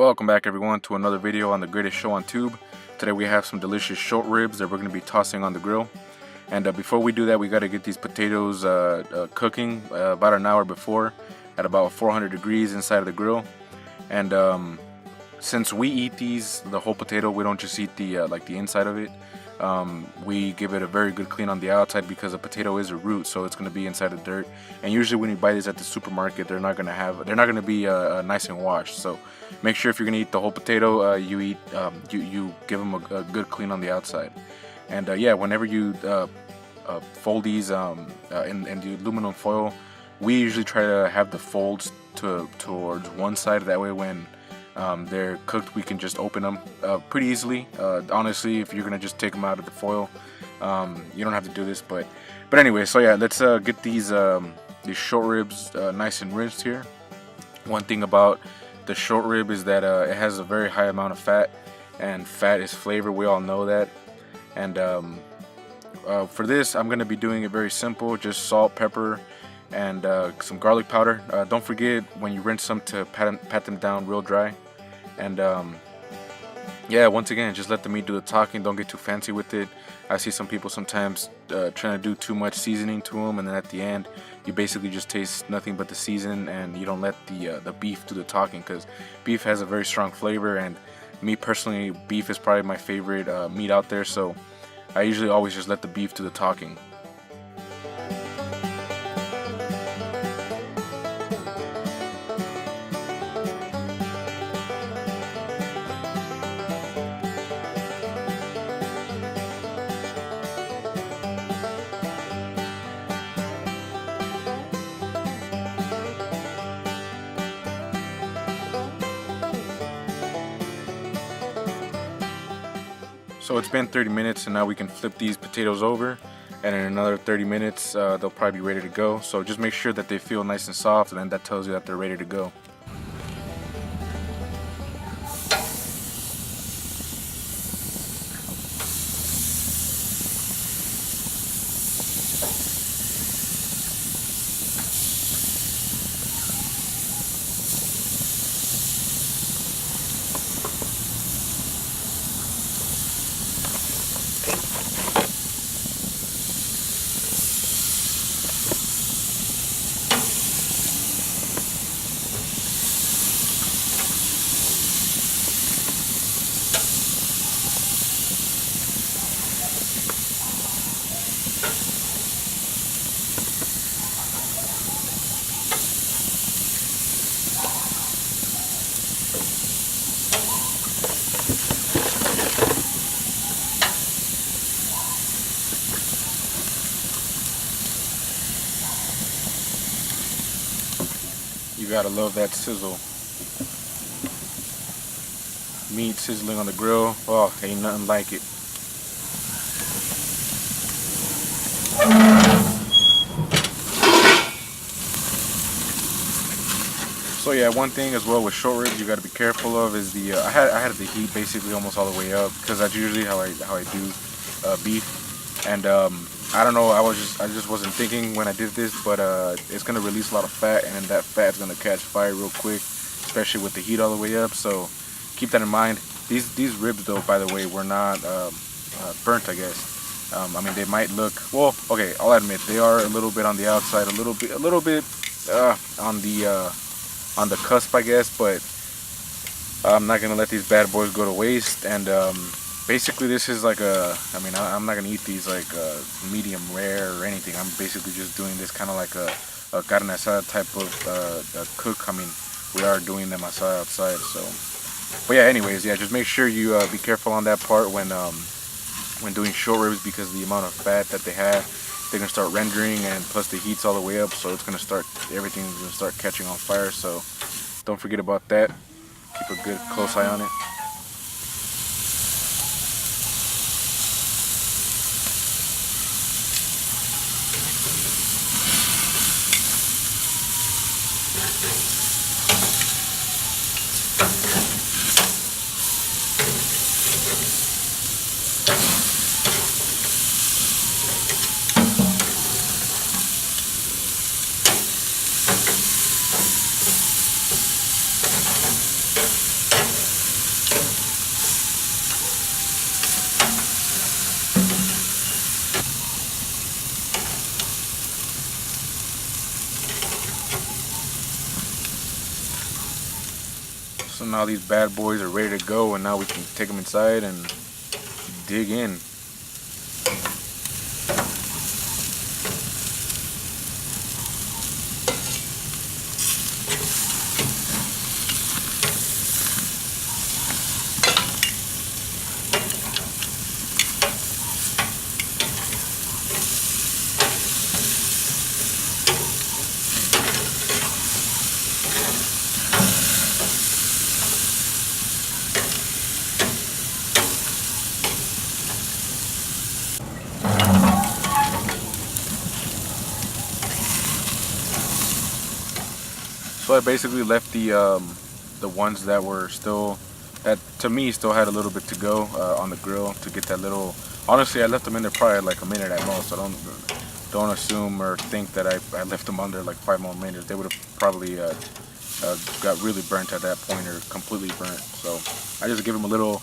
Welcome back everyone to another video on the greatest show on tube. Today we have some delicious short ribs that we're going to be tossing on the grill. And before we do that, we got to get these potatoes cooking about an hour before at about 400 degrees inside of the grill. And since we eat these, the whole potato, we don't just eat the like the inside of it. We give it a very good clean on the outside because a potato is a root, so it's going to be inside the dirt. And usually when you buy these at the supermarket, they're not going to be nice and washed. So make sure if you're going to eat the whole potato, you give them a good clean on the outside. And yeah, whenever you fold these in the aluminum foil, we usually try to have the folds towards one side. That way when they're cooked, we can just open them pretty easily. Honestly, if you're gonna just take them out of the foil, you don't have to do this. But anyway, so yeah, let's get these short ribs nice and rinsed here. One thing about the short rib is that it has a very high amount of fat, and fat is flavor. We all know that. And for this, I'm gonna be doing it very simple: just salt, pepper, and some garlic powder. Don't forget when you rinse them to pat them down real dry. And yeah, once again, just let the meat do the talking. Don't get too fancy with it. I see some people sometimes trying to do too much seasoning to them, and then at the end you basically just taste nothing but the season, and you don't let the beef do the talking, because beef has a very strong flavor. And me personally, beef is probably my favorite meat out there, so I usually always just let the beef do the talking. So it's been 30 minutes, and now we can flip these potatoes over, and in another 30 minutes they'll probably be ready to go. So just make sure that they feel nice and soft, and then that tells you that they're ready to go. You gotta love that sizzle. Meat sizzling on the grill. Oh, ain't nothing like it. So yeah, one thing as well with short ribs you gotta be careful of is the I had the heat basically almost all the way up, because that's usually how I do beef. And I don't know, I just wasn't thinking when I did this, but it's gonna release a lot of fat, and then that fat's gonna catch fire real quick, especially with the heat all the way up. So keep that in mind. These ribs though, by the way, were not burnt, I guess. I mean, they might look, well, okay, I'll admit they are a little bit on the outside, a little bit on the cusp, I guess, but I'm not gonna let these bad boys go to waste. And basically this is like I'm not gonna eat these like medium rare or anything. I'm basically just doing this kind of like a carne asada type of cook. I mean, we are doing them asada outside, so. But yeah, anyways, yeah, just make sure you be careful on that part when doing short ribs, because the amount of fat that they have, they're gonna start rendering, and plus the heat's all the way up, so it's gonna start, everything's gonna start catching on fire. So don't forget about that. Keep a good close eye on it. Now these bad boys are ready to go, and now we can take them inside and dig in. So I basically left the ones that were still, that to me still had a little bit to go on the grill to get that little. Honestly, I left them in there probably like a minute at most. So don't assume or think that I left them under like 5 more minutes. They would have probably got really burnt at that point, or completely burnt. So I just give them a little,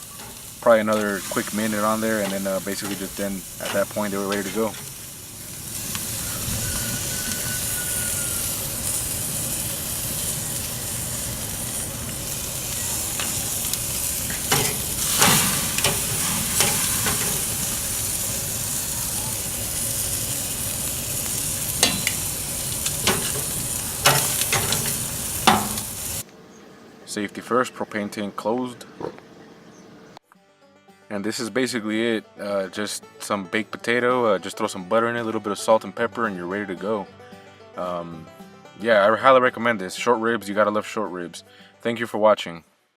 probably another quick minute on there, and then basically just then at that point they were ready to go. Safety first, propane tank closed. And this is basically it. Just some baked potato, just throw some butter in it, a little bit of salt and pepper, and you're ready to go. Yeah, I highly recommend this. Short ribs, you gotta love short ribs. Thank you for watching.